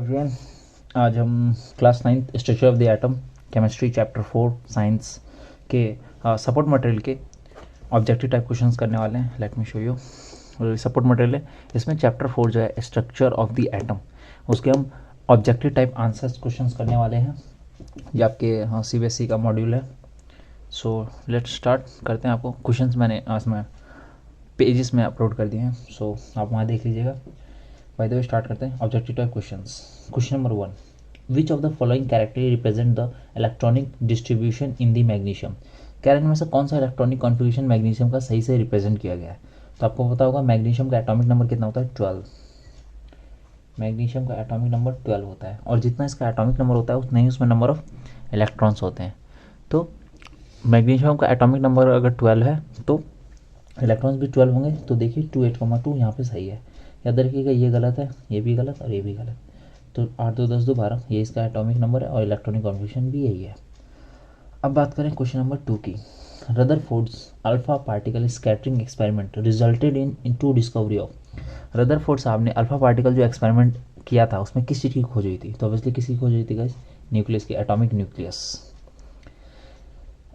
Everyone, आज हम class 9th structure of the atom chemistry chapter 4 science के support material के ऑब्जेक्टिव टाइप क्वेश्चंस करने वाले हैं। Let me show you. Support material है, इसमें चैप्टर 4 जो है स्ट्रक्चर ऑफ द एटम, उसके हम ऑब्जेक्टिव टाइप आंसर्स क्वेश्चंस करने वाले हैं। ये आपके CBSE का मॉड्यूल है। सो लेट्स स्टार्ट करते हैं। आपको क्वेश्चंस मैंने इसमें पेजेस में अपलोड कर दिए हैं, सो आप वहाँ देख लीजिएगा। बाय द वे स्टार्ट करते हैं objective type questions. Question number 1, which of the following characters represent the electronic distribution in the magnesium. Character में से कौन सा इलेक्ट्रॉनिक कॉन्फ़िगरेशन मैग्नीशियम का सही से रिप्रेजेंट किया गया है। तो आपको पता होगा मैग्नीशियम का एटॉमिक नंबर कितना होता है, 12। मैग्नीशियम का एटॉमिक नंबर 12 होता है, और जितना इसका एटॉमिक नंबर होता है उतना ही उसमें नंबर ऑफ इलेक्ट्रॉन्स होते हैं। तो मैग्नीशियम का एटॉमिक नंबर अगर 12 है तो इलेक्ट्रॉन्स भी 12 होंगे। तो देखिए 28,2 यहाँ पे सही है। याद रखिएगा ये गलत है, ये भी गलत और ये भी गलत। तो 8 2 10 2 12 ये इसका एटॉमिक नंबर है और इलेक्ट्रॉनिक कॉन्फ़िगरेशन भी यही है। अब बात करें क्वेश्चन नंबर 2 की। Rutherford's alpha particle scattering experiment resulted in to discovery of. Rutherford साहब ने अल्फा पार्टिकल जो एक्सपेरिमेंट किया था उसमें किस चीज़ की खोज हुई थी। तो ऑब्वियसली किसकी खोज हुई थी गाइस, न्यूक्लियस की, एटॉमिक न्यूक्लियस।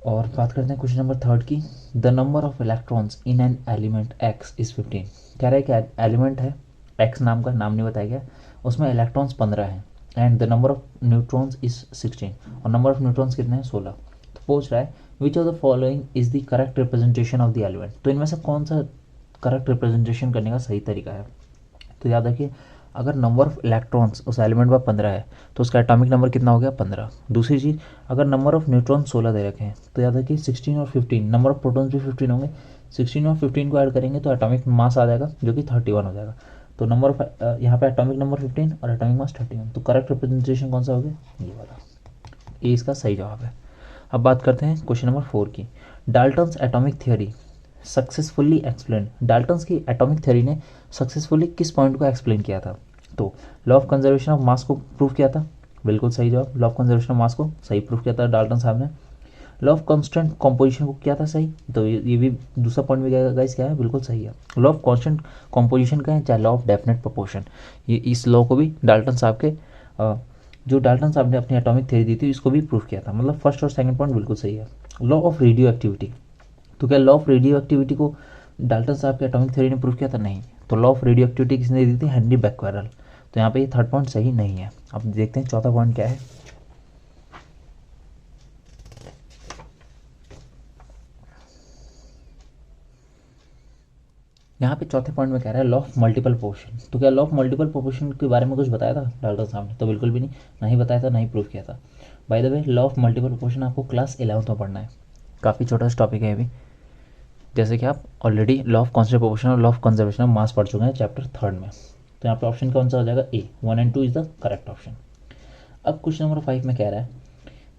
और बात करते हैं क्वेश्चन नंबर 3 की। The number of electrons in an element x is 15। कह रहा है कि एलिमेंट है एक्स, नाम का नाम नहीं बताया गया, उसमें इलेक्ट्रॉन्स 15 हैं and the number of neutrons is 16, और नंबर ऑफ न्यूट्रॉन्स कितने हैं, 16। तो पूछ रहा है which of the following is the correct representation of the element. तो इनमें से कौन सा करेक्ट रिप्रेजेंटेशन करने का सही तरीका है। तो याद रखिए, अगर नंबर ऑफ इलेक्ट्रॉन्स उस एलिमेंट में 15 है तो उसका एटॉमिक नंबर कितना हो गया, 15। दूसरी चीज़, अगर नंबर ऑफ न्यूट्रॉन 16 दे रखे हैं तो याद रखिए 16 और 15, नंबर ऑफ प्रोटॉन्स भी 15 होंगे। 16 और 15 को ऐड करेंगे तो एटॉमिक मास आ जाएगा जो कि 31 हो जाएगा। तो नंबर ऑफ यहाँ पे एटॉमिक नंबर 15 और एटॉमिक मास 31। तो करेक्ट रिप्रेजेंटेशन कौन सा हो गया, ये वाला, ये इसका सही जवाब है। अब बात करते हैं क्वेश्चन नंबर 4 की। Dalton's atomic theory successfully explain. Dalton's की एटॉमिक थ्योरी ने सक्सेसफुली किस पॉइंट को एक्सप्लेन किया था। तो लॉ ऑफ कंजर्वेशन ऑफ मास को प्रूव किया था, बिल्कुल सही जवाब। लॉ ऑफ कंजर्वेशन ऑफ मास को सही प्रूव किया था डाल्टन साहब ने। लॉ ऑफ कांस्टेंट कंपोजिशन को किया था सही। तो ये भी दूसरा पॉइंट भी गाइस क्या है, बिल्कुल सही है। लॉ ऑफ कांस्टेंट कंपोजिशन का है, चाहे लॉ ऑफ डेफिनेट प्रोपोर्शन, ये इस लॉ को भी डाल्टन साहब के जो डाल्टन साहब ने अपनी एटॉमिक थ्योरी दी थी इसको भी प्रूव किया था। मतलब फर्स्ट और सेकंड पॉइंट बिल्कुल सही है। लॉ ऑफ रेडियो एक्टिविटी, तो क्या लॉ ऑफ रेडियो एक्टिविटी को डाल्टन साहब के एटॉमिक थ्योरी ने प्रूव किया था, नहीं। तो लॉ ऑफ रेडियो एक्टिविटी किसने दी थी, हेनरी बैक्वेरेल। तो यहाँ पे ये थर्ड पॉइंट सही नहीं है। अब देखते हैं चौथा पॉइंट क्या है। यहाँ पे चौथे पॉइंट में कह रहा है लॉ ऑफ मल्टीपल प्रोपोर्शन। तो क्या लॉ ऑफ मल्टीपल प्रोपोर्शन के बारे में कुछ बताया था डाल्टन साहब ने, तो बिल्कुल भी नहीं, ना ही बताया था ना ही प्रूव किया था। By the way law of multiple proportion आपको क्लास 11th में पढ़ना है, काफ़ी छोटा सा टॉपिक है ये भी। जैसे कि आप already law of constant proportion और law of conservation of mass पढ़ चुके हैं चैप्टर 3 में। तो यहाँ पे ऑप्शन कौन सा हो जाएगा, ए, 1 और 2 इज द करेक्ट ऑप्शन। अब क्वेश्चन नंबर 5 में कह रहा है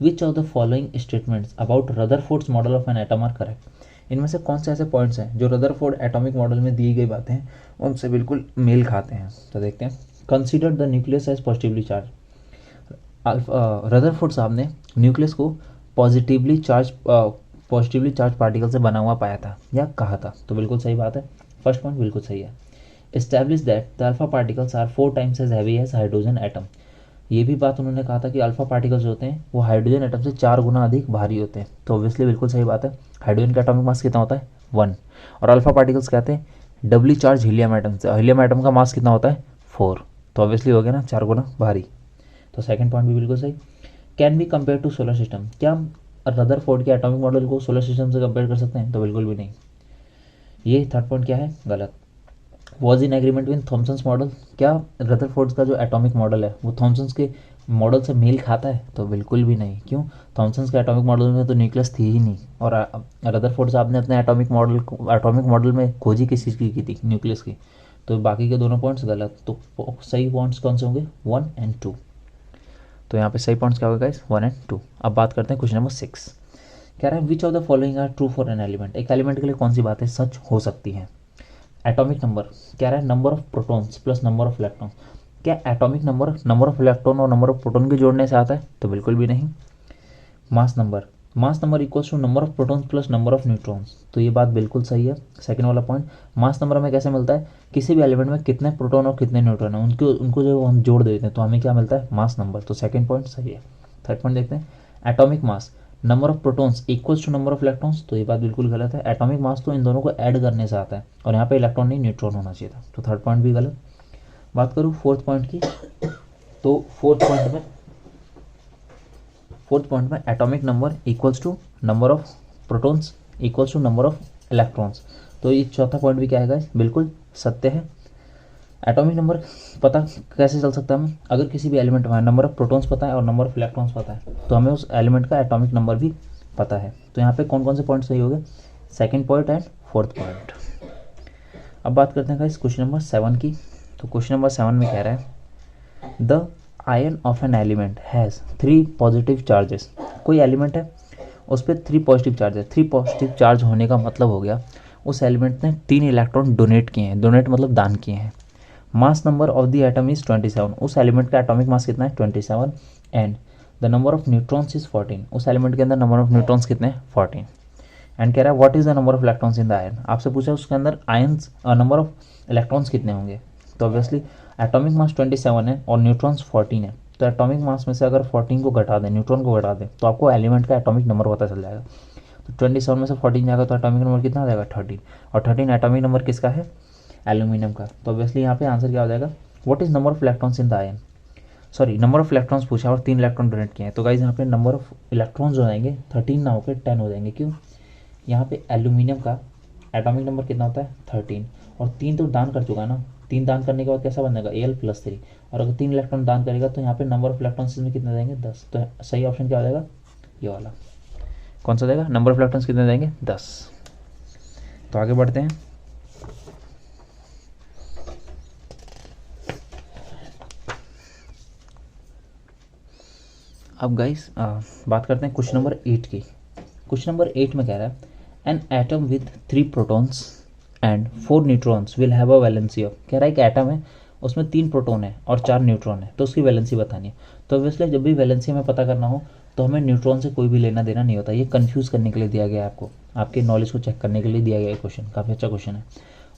which of the following statements about Rutherford's model of an atom are correct. इनमें से कौन से ऐसे पॉइंट्स हैं जो रदरफोर्ड एटॉमिक मॉडल में दी गई बातें हैं उनसे बिल्कुल मेल खाते हैं। तो देखते हैं। Consider the nucleus as positively charge. Rutherford साहब ने न्यूक्लियस को पॉजिटिवली चार्ज पार्टिकल से बना हुआ पाया था या कहा था। तो बिल्कुल सही बात है, फर्स्ट पॉइंट बिल्कुल सही है। Establish that the alpha particles are 4 times as heavy as hydrogen atom. ये भी बात उन्होंने कहा था कि अल्फा पार्टिकल्स जो होते हैं वो हाइड्रोजन एटम से 4 गुना अधिक भारी होते हैं। तो ऑब्वियसली बिल्कुल सही बात है। हाइड्रोजन का एटॉमिक मास कितना होता है, 1, और अल्फा पार्टिकल्स कहते हैं डबली चार्ज हीलियम एटम से। हीलियम एटम का मास कितना होता है, 4। तो ऑब्वियसली हो गया ना 4 गुना भारी। तो सेकंड पॉइंट भी बिल्कुल सही। Can be compare to solar system. क्या हम रदरफोर्ड के एटॉमिक मॉडल को सोलर सिस्टम से कंपेयर कर सकते हैं, तो बिल्कुल भी नहीं। ये थर्ड पॉइंट क्या है, गलत। Was in agreement with Thomson's model. क्या रदरफोर्ड का जो एटॉमिक मॉडल है वो थॉमसन्स के मॉडल से मेल खाता है, तो बिल्कुल भी नहीं। क्यों, थॉमसन्स के एटॉमिक मॉडल में तो न्यूक्लियस थी ही नहीं, और रदरफोर्ड साहब ने अपने एटॉमिक मॉडल में खोजी किस चीज़ की थी, न्यूक्लियस की। तो बाकी के दोनों पॉइंट्स गलत। तो सही पॉइंट्स कौन से होंगे, 1 और 2। तो यहाँ पे सही पॉइंट्स क्या होगा गाइस, 1 और 2। अब बात करते हैं क्वेश्चन नंबर 6। कह रहा है which of the following are true for an element. एक एलिमेंट के लिए कौन सी बातें सच हो सकती हैं। एटॉमिक नंबर, कह रहा है number of protons plus number of electron. क्या atomic number number of electron और नंबर ऑफ प्रोटॉन के जोड़ने से आता है, तो बिल्कुल भी नहीं। Mass number, mass number equals to number of protons plus number of neutrons, तो ये बात बिल्कुल सही है। सेकंड वाला पॉइंट, मास नंबर हमें कैसे मिलता है, किसी भी एलिमेंट में कितने प्रोटॉन और कितने न्यूट्रॉन है उनको उनको जो हम जोड़ देते हैं तो हमें क्या मिलता है, मास नंबर, तो सेकंड पॉइंट सही है। थर्ड पॉइंट देखते हैं, atomic mass number of protons equals to number of electrons, तो ये बात बिल्कुल गलत है। एटॉमिक मास तो इन दोनों को ऐड करने से आता है और यहाँ पे इलेक्ट्रॉन नहीं न्यूट्रॉन होना चाहिए था, तो थर्ड पॉइंट भी गलत। बात करूँ फोर्थ पॉइंट की, तो फोर्थ पॉइंट में atomic number equals to number of protons equals to number of electrons, तो ये चौथा पॉइंट भी क्या है गाइस, बिल्कुल सत्य है। एटॉमिक नंबर पता कैसे चल सकता है हमें, अगर किसी भी एलिमेंट में नंबर ऑफ प्रोटॉन्स पता है और नंबर ऑफ इलेक्ट्रॉन्स पता है तो हमें उस एलिमेंट का एटॉमिक नंबर भी पता है। तो यहाँ पे कौन कौन से पॉइंट सही हो गए, second point and fourth point. अब बात करते हैं गाइस क्वेश्चन नंबर 7 की, तो क्वेश्चन नंबर 7 में कह रहा है the ion of an element has 3 positive charges, कोई एलिमेंट है उस पर 3 पॉजिटिव चार्ज है। 3 पॉजिटिव चार्ज होने का मतलब हो गया उस एलिमेंट ने 3 इलेक्ट्रॉन डोनेट किए हैं, डोनेट मतलब दान किए हैं। मास number of the atom is 27, उस एलिमेंट का एटॉमिक मास कितना है 27, and the number of neutrons is 14, उस एलिमेंट के अंदर नंबर ऑफ न्यूट्रॉन्स कितने हैं 14। एंड कह रहा है what is the number of electrons in the ion, आपसे पूछा उसके अंदर आयन्स नंबर ऑफ इलेक्ट्रॉन्स कितने होंगे, तो ऑब्वियसली एटॉमिक मास 27 है और न्यूट्रॉन्स 14 है, तो एटॉमिक मास में से अगर 14 को घटा दें, न्यूट्रॉन को घटा दें, तो आपको एलिमेंट का एटॉमिक नंबर पता चल जाएगा। तो 27 में से 14 जाएगा तो एटॉमिक नंबर कितना आ जाएगा 13, और 13 एटॉमिक नंबर किसका है, एल्यूमिनियम का। तो ऑब्वियसली यहाँ पे आंसर क्या हो जाएगा, what is number of electrons in the ion, sorry number of electrons पूछा और 3 इलेक्ट्रॉन डोनेट किए हैं, तो गाइज यहाँ पे नंबर ऑफ इलेक्ट्रॉन्स हो जाएंगे 13 ना होकर 10 हो जाएंगे, क्यों, यहाँ पे एल्यूमिनियम का एटॉमिक नंबर कितना होता है 13, और 3 तो दान कर चुका ना, 3 दान करने के बाद कैसा बनेगा Al+3, और अगर 3 इलेक्ट्रॉन दान करेगा तो यहाँ पे नंबर ऑफ इलेक्ट्रॉन्स में कितने देंगे 10, तो सही ऑप्शन क्या हो जाएगा, ये वाला। कौन सा देगा, नंबर ऑफ इलेक्ट्रॉन्स कितने देंगे 10। तो आगे बढ़ते हैं, अब गाइस बात करते हैं क्वेश्चन नंबर 8 की। क्वेश्चन नंबर 8 में कह रहा है an atom with 3 protons and 4 neutrons will have a valency of, कह रहा है कि एटम है उसमें 3 प्रोटॉन है और 4 न्यूट्रॉन है, तो उसकी वैलेंसी बतानी है। तो ऑब्वियसली जब भी वैलेंसी हमें पता करना हो तो हमें न्यूट्रॉन से कोई भी लेना देना नहीं होता, ये कन्फ्यूज़ करने के लिए दिया गया है आपको, आपके नॉलेज को चेक करने के लिए दिया गया है क्वेश्चन, काफ़ी अच्छा क्वेश्चन है।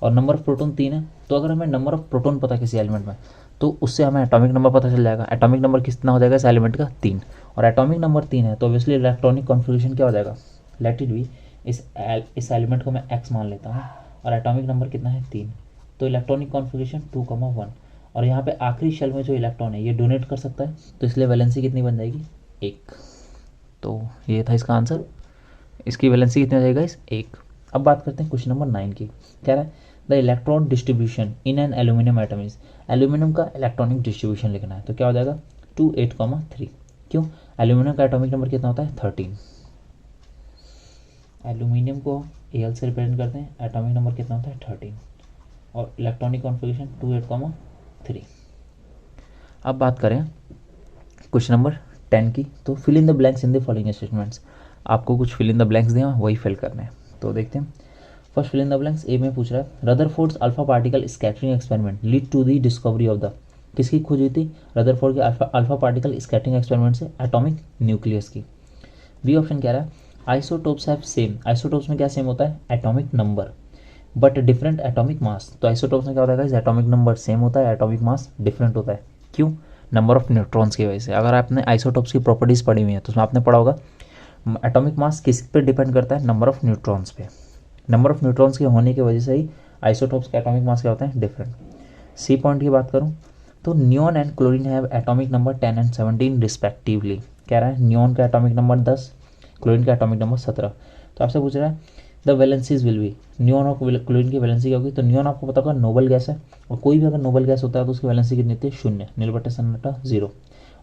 और नंबर ऑफ प्रोटॉन 3 है, तो अगर हमें नंबर ऑफ प्रोटॉन पता है किसी एलिमेंट में तो उससे हमें एटॉमिक नंबर पता चल जाएगा। एटॉमिक नंबर कितना हो जाएगा इस एलिमेंट का 3, और एटॉमिक नंबर 3 है तो ऑब्वियसली इलेक्ट्रॉनिक कॉन्फ़िगरेशन क्या हो जाएगा, लेट इट बी, इस एलिमेंट को मैं x मान लेता हूँ और एटॉमिक नंबर कितना है 3, तो इलेक्ट्रॉनिक कॉन्फ़िगरेशन 2,1, और यहाँ पे आखिरी शेल में जो इलेक्ट्रॉन है ये डोनेट कर सकता है, तो इसलिए वैलेंसी कितनी बन जाएगी 1। तो ये था इसका आंसर, इसकी वैलेंसी कितनी हो जाएगा इस 1। अब बात करते हैं क्वेश्चन नंबर 9 की, कह रहा है the electron distribution in an aluminium atom is, aluminium का इलेक्ट्रॉनिक डिस्ट्रीब्यूशन लिखना है, तो क्या हो जाएगा 2, 8, 3, क्यों, एल्यूमिनियम का एटॉमिक नंबर कितना होता है 13, एल्यूमिनियम को Al से रिप्रेजेंट करते हैं, एटॉमिक नंबर कितना होता है 13, और इलेक्ट्रॉनिक कॉन्फ़िगरेशन 2, 8, 3। अब बात करें क्वेश्चन नंबर 10 की, तो fill in the blanks in the following statements, आपको कुछ फिल इन द ब्लैंक्स दिए वही फिल करने हैं, तो देखते हैं। First fill in the blanks, A में पूछ रहा है Rutherford's alpha particle scattering experiment lead to the discovery of the, किसकी खोज हुई थी, रदरफोर्ड के अल्फा पार्टिकल स्कैटरिंग एक्सपेरिमेंट से एटॉमिक न्यूक्लियस की। बी ऑप्शन कह रहा है आइसोटोप्स हैव सेम, आइसोटोप्स में क्या सेम होता है atomic number but different atomic mass, तो आइसोटोप्स में क्या होता है एटॉमिक नंबर सेम होता है, एटॉमिक मास डिफरेंट होता है, क्यों, नंबर ऑफ न्यूट्रॉन्स की वजह से। अगर आपने आइसोटोप्स की प्रॉपर्टीज़ पढ़ी हुई है तो उसमें आपने पढ़ा होगा एटॉमिक मास किस पे डिपेंड करता है, नंबर ऑफ न्यूट्रॉन्स पे, नंबर ऑफ न्यूट्रॉन्स के होने की वजह से ही आइसोटोप्स के एटॉमिक मास क्या होते हैं डिफरेंट। सी पॉइंट की बात करूँ तो neon and chlorine have atomic number 10 and 17 respectively, कह रहा है नियॉन का एटॉमिक नंबर 10, क्लोरीन का एटॉमिक नंबर 17। तो आपसे पूछ रहा है the valencies will be, neon और क्लोरीन की वैलेंसी क्या होगी, तो नियॉन आपको पता होगा नोबल गैस है, और कोई भी अगर नोबल गैस होता है तो उसकी वैलेंसी कितनी होती है 0, नील बटे सन्नाटा 0,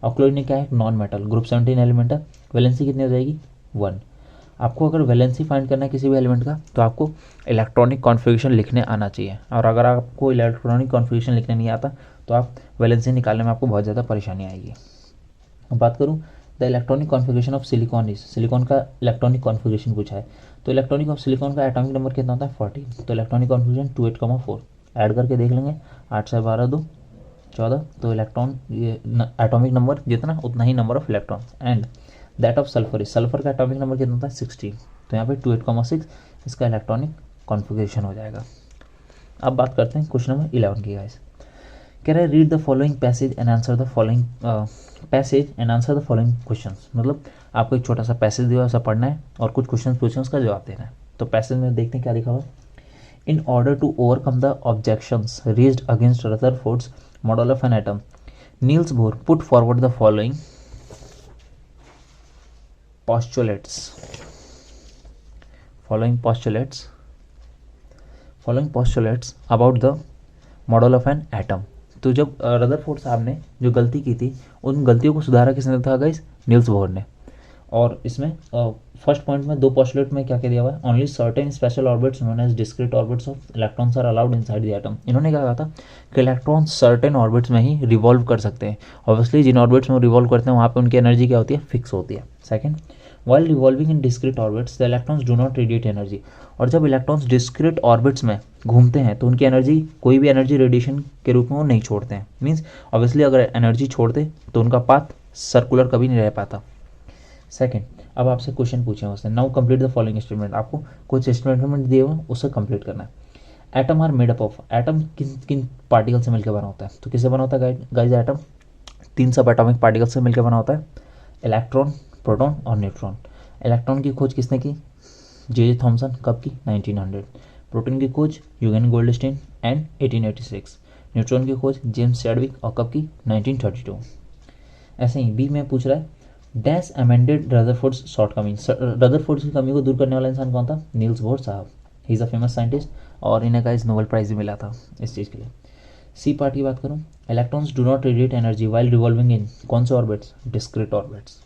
और क्लोरीन क्या है नॉन मेटल, ग्रुप 17 एलिमेंट है, वैलेंसी कितनी हो जाएगी 1। आपको अगर वैलेंसी फाइंड करना है किसी भी एलिमेंट का तो आपको इलेक्ट्रॉनिक कॉन्फ़िगरेशन लिखने आना चाहिए, और अगर आपको इलेक्ट्रॉनिक कॉन्फ़िगरेशन लिखने नहीं आता तो आप वैलेंसी निकालने में आपको बहुत ज़्यादा परेशानी आएगी। अब बात करूँ the electronic configuration of silicon is, silicon का इलेक्ट्रॉनिक कॉन्फ़िगरेशन पूछा है, तो इलेक्ट्रॉनिक ऑफ सिलिकॉन का एटॉमिक नंबर कितना होता है 14, तो इलेक्ट्रॉनिक कॉन्फ़िगरेशन 2, 8, 4 ऐड करके देख लेंगे, 8 से 12, 2, 14, तो इलेक्ट्रॉन ये एटॉमिक नंबर जितना उतना ही number of electrons, and that of sulphur is, sulphur का एटॉमिक नंबर कितना था 16, तो यहाँ पे 28,6 इसका इलेक्ट्रॉनिक कॉन्फ़िगरेशन हो जाएगा। अब बात करते हैं क्वेश्चन नंबर 11 की गाइस। कह रहा है read the following passage and answer the following questions. मतलब आपको एक छोटा सा पैसेज दिया उसे पढ़ना है और कुछ क्वेश्चन पूछे उसका जवाब देना है। तो पैसेज में देखते हैं क्या लिखा हुआ है। In order to overcome the objections raised against Rutherford's model of an atom, Niels Bohr put forward the following postulates about the model of an atom. तो जब रदरफोर्ड साहब ने जो गलती की थी उन गलतियों को सुधारा किसने था गाइस, नील्स बोर ने। और इसमें फर्स्ट पॉइंट में 2 पोस्टुलेट में क्या क्या दिया हुआ है, only certain special orbits known as discrete orbits of electrons are allowed inside the atom. इन्होंने क्या कहा था कि इलेक्ट्रॉन सर्टेन ऑर्बिट्स में ही रिवॉल्व कर सकते हैं। ऑब्वियसली जिन ऑर्बिट्स में रिवॉल्व करते हैं वहाँ पे उनकी एनर्जी क्या होती है, फिक्स होती है। Second, while revolving in discrete orbits the electrons do not radiate energy. और जब इलेक्ट्रॉन्स डिस्क्रीट ऑर्बिट्स में घूमते हैं तो उनकी एनर्जी, कोई भी एनर्जी रेडिएशन के रूप में वो नहीं छोड़ते हैं। मीन्स ऑब्वियसली अगर एनर्जी छोड़ते तो उनका पाथ सर्कुलर कभी नहीं रह पाता। सेकंड, अब आपसे क्वेश्चन पूछे हैं उसने, now complete the following statement. आपको कुछ स्टेटमेंट दिए हुए उसे कंप्लीट करना है। Atom are made up of, atom किन किन पार्टिकल से मिलकर बना होता है, तो किससे बना होता है गाइस एटम, 3 सब एटॉमिक पार्टिकल से मिलकर बना होता है, इलेक्ट्रॉन, प्रोटॉन और न्यूट्रॉन। इलेक्ट्रॉन की खोज किसने की, जे थॉमसन, कब की, 1900। प्रोटॉन की खोज यूगेन गोल्डस्टीन एंड 1886। न्यूट्रॉन की खोज जेम्स चैडविक और कब की, 1932। ऐसे ही बी में पूछ रहा है dash amended Rutherford's shortcoming. Rutherford's की कमी को दूर करने वाला इंसान कौन था, नील्स बोर साहब। He is a famous scientist और इन्हें का इस नोबेल प्राइज़ भी मिला था इस चीज़ के लिए। सी पार्ट की बात करूँ, electrons do not radiate energy while revolving in कौन से orbits, discrete orbits.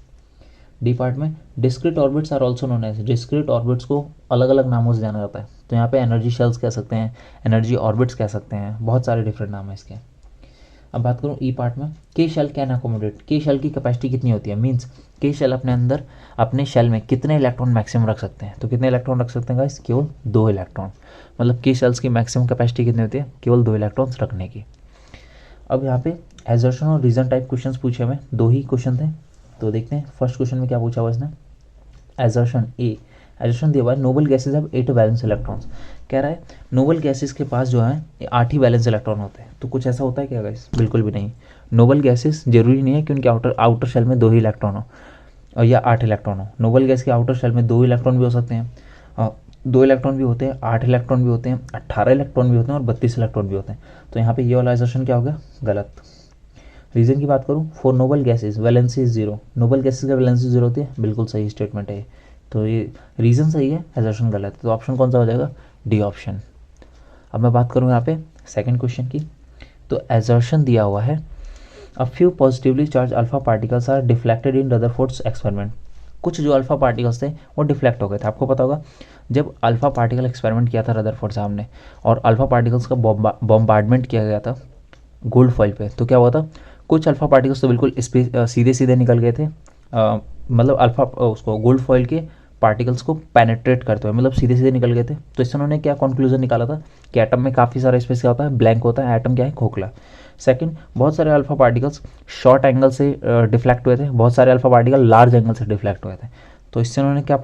D part में discrete orbits are also known as, discrete orbits को अलग अलग नामों से जाना जाता है। तो यहाँ पे एनर्जी शेल्स कह सकते हैं, एनर्जी ऑर्बिट्स कह सकते हैं, बहुत सारे डिफरेंट नाम है इसके। अब बात करूँ ई पार्ट में, के शेल कैन अकोमोडेट, के शेल की कैपेसिटी कितनी होती है, मीन्स के शेल अपने अंदर अपने शेल में कितने इलेक्ट्रॉन मैक्सिमम रख सकते हैं। तो कितने इलेक्ट्रॉन रख सकते हैं गाइस, केवल 2 इलेक्ट्रॉन। मतलब के शेल्स की मैक्सिमम कैपेसिटी कितनी होती है, केवल 2 इलेक्ट्रॉन्स रखने की। अब यहाँ पे एजर्शन और रीजन टाइप क्वेश्चन पूछे हुए, 2 ही क्वेश्चन थे। तो देखते हैं फर्स्ट क्वेश्चन में क्या पूछा हुआ इसने। एजर्शन ए, एजर्शन दिया हुआ है noble gases have 8 valence electrons. कह रहा है नोबल गैसेज के पास जो है 8 ही वैलेंस इलेक्ट्रॉन होते हैं। तो कुछ ऐसा होता है क्या गाइस, बिल्कुल भी नहीं। नोबल गैसेज जरूरी नहीं है कि उनके आउटर शेल में 2 ही इलेक्ट्रॉन हो और या 8 इलेक्ट्रॉन हो। नोबल गैस के आउटर शेल में 2 इलेक्ट्रॉन भी हो सकते हैं, 2 इलेक्ट्रॉन भी होते हैं, 8 इलेक्ट्रॉन भी होते हैं, 18 इलेक्ट्रॉन भी होते हैं और 32 इलेक्ट्रॉन भी होते हैं। तो यहाँ पे ये वाला एजर्शन क्या हो गया, गलत। रीजन की बात करूँ, for noble gases valency is 0, noble gases का वैलेंसी 0 होती है, बिल्कुल सही स्टेटमेंट है। तो ये रीजन सही है, एजर्शन गलत है। तो ऑप्शन कौन सा हो जाएगा, डी ऑप्शन। अब मैं बात करूँ यहाँ पे सेकंड क्वेश्चन की। तो एजर्शन दिया हुआ है a few positively charge alpha particles are deflected in Rutherford's experiment. कुछ जो अल्फा पार्टिकल्स थे वो डिफ्लेक्ट हो गए थे। आपको पता होगा जब अल्फा पार्टिकल एक्सपेरिमेंट किया था रदरफोर्ड साहब ने और अल्फा पार्टिकल्स का बॉम्बार्डमेंट किया गया था गोल्ड फॉइल पे, तो क्या हुआ था, कुछ अल्फा पार्टिकल्स तो बिल्कुल सीधे सीधे निकल गए थे, मतलब अल्फा उसको गोल्ड फॉइल के पार्टिकल्स को पेनेट्रेट करते हुए, मतलब सीधे सीधे निकल गए थे। तो इससे उन्होंने क्या कंक्लूजन निकाला था कि एटम में काफ़ी सारा स्पेस क्या होता है, ब्लैंक होता है, एटम क्या है, खोखला। सेकंड, बहुत सारे अल्फा पार्टिकल्स शॉर्ट एंगल से डिफ्लेक्ट हुए थे, बहुत सारे अल्फा पार्टिकल लार्ज एंगल से डिफ्लेक्ट हुए थे। तो इससे उन्होंने क्या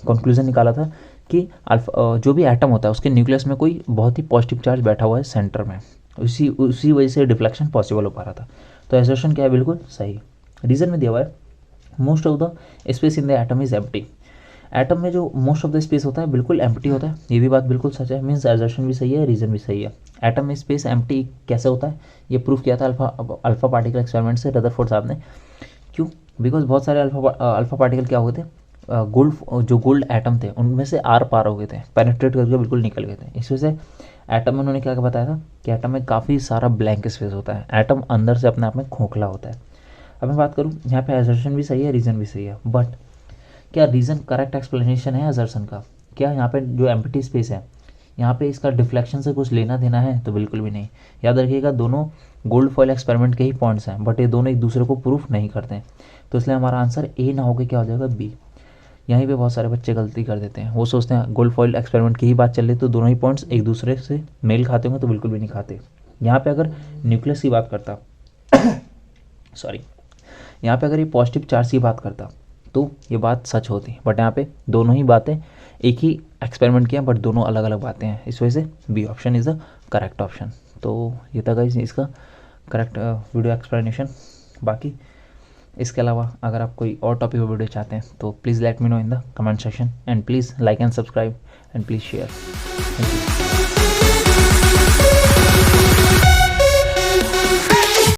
कंक्लूजन निकाला था कि अल्फा जो भी एटम होता है उसके न्यूक्लियस में कोई बहुत ही पॉजिटिव चार्ज बैठा हुआ है सेंटर में, उसी वजह से डिफ्लेक्शन पॉसिबल हो पा रहा था। तो एसर्शन क्या है, बिल्कुल सही। रीजन में दिया हुआ है most of the space in the atom is empty. Atom में जो मोस्ट ऑफ द स्पेस होता है बिल्कुल एम्प्टी होता है, ये भी बात बिल्कुल सच है। मीन्स एजर्शन भी सही है, रीजन भी सही है। एटम में स्पेस एम्प्टी कैसे होता है, ये प्रूफ किया था अल्फा पार्टिकल एक्सपेरिमेंट से रदरफोर्ड साहब ने। क्यों, बिकॉज बहुत सारे अल्फा पार्टिकल क्या हुए थे, गोल्ड एटम थे उनमें से आर पार हो गए थे, पेनिट्रेट करके बिल्कुल निकल गए थे। इस वजह से एटम में उन्होंने क्या बताया था कि एटम में काफ़ी सारा ब्लैंक स्पेस होता है, एटम अंदर से अपने आप में खोखला होता है। अब मैं बात करूँ यहाँ पे एजर्शन भी सही है, रीज़न भी सही है, बट क्या रीज़न करेक्ट एक्सप्लेनेशन है एजर्शन का? क्या यहाँ पे जो एम्प्टी स्पेस है यहाँ पे इसका डिफ्लेक्शन से कुछ लेना देना है? तो बिल्कुल भी नहीं। याद रखिएगा दोनों गोल्ड फॉइल एक्सपेरिमेंट के ही पॉइंट्स हैं, बट ये दोनों एक दूसरे को प्रूफ नहीं करते हैं। तो इसलिए हमारा आंसर ए ना होकर क्या हो जाएगा, बी। यहीं पे बहुत सारे बच्चे गलती कर देते हैं, वो सोचते हैं गोल्ड फॉइल एक्सपेरिमेंट की ही बात चल रही तो दोनों ही पॉइंट्स एक दूसरे से मेल खाते होंगे, तो बिल्कुल भी नहीं खाते। यहाँ पे अगर न्यूक्लियस की बात करता सॉरी यहाँ पे अगर ये पॉजिटिव चार्ज की बात करता तो ये बात सच होती। बट यहाँ पे दोनों ही बातें, एक ही एक्सपेरिमेंट किया बट दोनों अलग अलग बातें हैं, इस वजह से B option is the correct option. तो ये था गाइस इसका करेक्ट वीडियो एक्सप्लेनेशन। बाकी इसके अलावा अगर आप कोई और टॉपिक पर वीडियो चाहते हैं तो please let me know in the comment section, and please like and subscribe and please share. Thank you.